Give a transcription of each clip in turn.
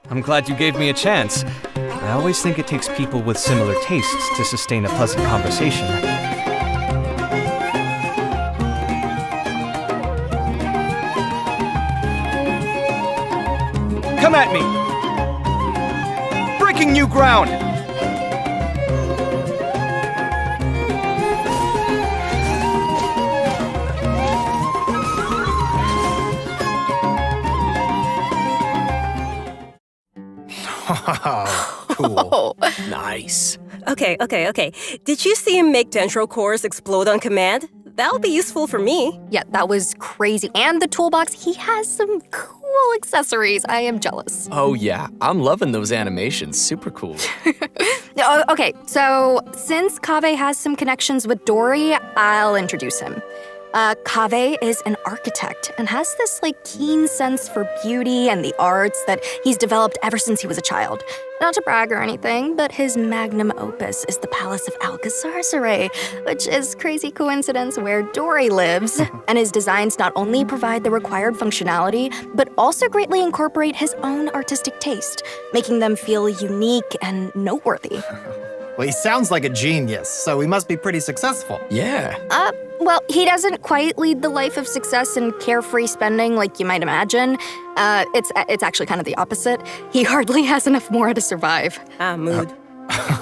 I'm glad you gave me a chance. I always think it takes people with similar tastes to sustain a pleasant conversation. Come at me! Breaking new ground! Cool. Nice. Okay. Did you see him make dendro cores explode on command? That'll be useful for me. Yeah, that was crazy. And the toolbox, he has some cool accessories. I am jealous. Oh yeah, I'm loving those animations. Super cool. Okay, so since Kaveh has some connections with Dory, I'll introduce him. Kaveh is an architect and has this keen sense for beauty and the arts that he's developed ever since he was a child. Not to brag or anything, but his magnum opus is the Palace of Alcazar, which is crazy coincidence where Dory lives. And his designs not only provide the required functionality, but also greatly incorporate his own artistic taste, making them feel unique and noteworthy. Well, he sounds like a genius, so he must be pretty successful. Yeah. Well, he doesn't quite lead the life of success and carefree spending like you might imagine. It's actually kind of the opposite. He hardly has enough more to survive. Mood.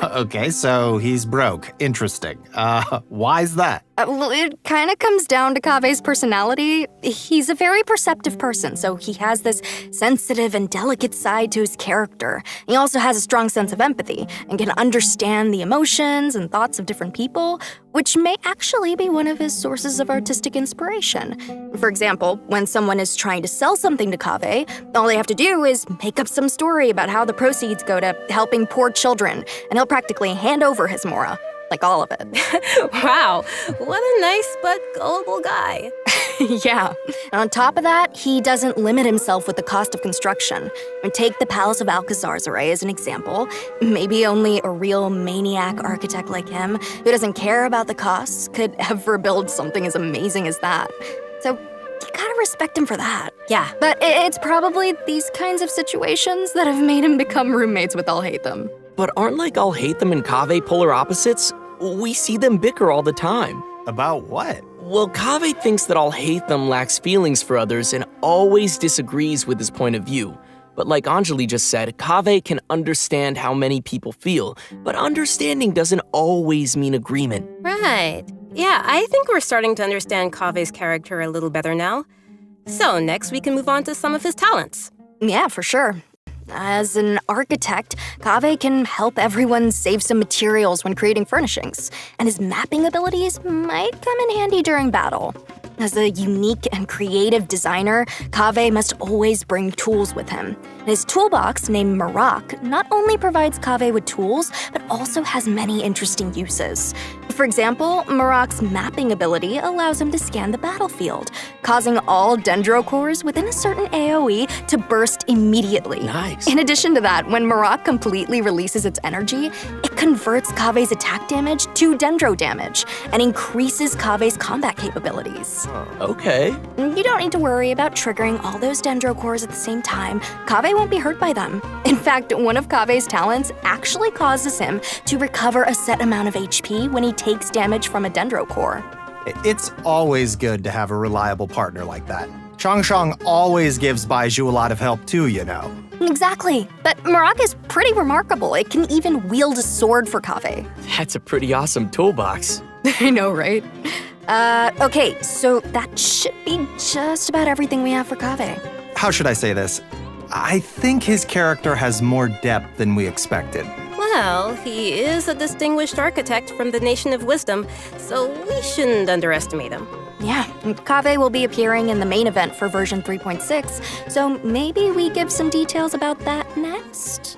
Okay, so he's broke. Interesting. Why's that? Well, it kind of comes down to Kaveh's personality. He's a very perceptive person, so he has this sensitive and delicate side to his character. He also has a strong sense of empathy and can understand the emotions and thoughts of different people, which may actually be one of his sources of artistic inspiration. For example, when someone is trying to sell something to Kaveh, all they have to do is make up some story about how the proceeds go to helping poor children, and he'll practically hand over his mora. Like all of it. Wow, what a nice but gullible guy. Yeah. And on top of that, he doesn't limit himself with the cost of construction. And take the Palace of Alcazar as an example. Maybe only a real maniac architect like him, who doesn't care about the costs, could ever build something as amazing as that. So you gotta respect him for that. Yeah. But it's probably these kinds of situations that have made him become roommates with I'll Hate Them. But aren't I'll Hate Them and Kaveh polar opposites? We see them bicker all the time. About what? Well, Kaveh thinks that I'll Hate Them lacks feelings for others and always disagrees with his point of view. But like Anjali just said, Kaveh can understand how many people feel, but understanding doesn't always mean agreement. Right. Yeah, I think we're starting to understand Kaveh's character a little better now. So next we can move on to some of his talents. Yeah, for sure. As an architect, Kaveh can help everyone save some materials when creating furnishings, and his mapping abilities might come in handy during battle. As a unique and creative designer, Kaveh must always bring tools with him. His toolbox, named Marak, not only provides Kaveh with tools, but also has many interesting uses. For example, Marak's mapping ability allows him to scan the battlefield, causing all dendro cores within a certain AoE to burst immediately. Nice. In addition to that, when Marak completely releases its energy, it converts Kaveh's attack damage to dendro damage and increases Kaveh's combat capabilities. Okay. You don't need to worry about triggering all those dendro cores at the same time. Kaveh won't be hurt by them. In fact, one of Kaveh's talents actually causes him to recover a set amount of HP when he takes damage from a dendro core. It's always good to have a reliable partner like that. Changshang always gives Baizhu a lot of help too, you know. Exactly. But Marak is pretty remarkable. It can even wield a sword for Kaveh. That's a pretty awesome toolbox. I know, right? Okay, so that should be just about everything we have for Kaveh. How should I say this? I think his character has more depth than we expected. Well, he is a distinguished architect from the Nation of Wisdom, so we shouldn't underestimate him. Yeah, Kaveh will be appearing in the main event for version 3.6, so maybe we give some details about that next?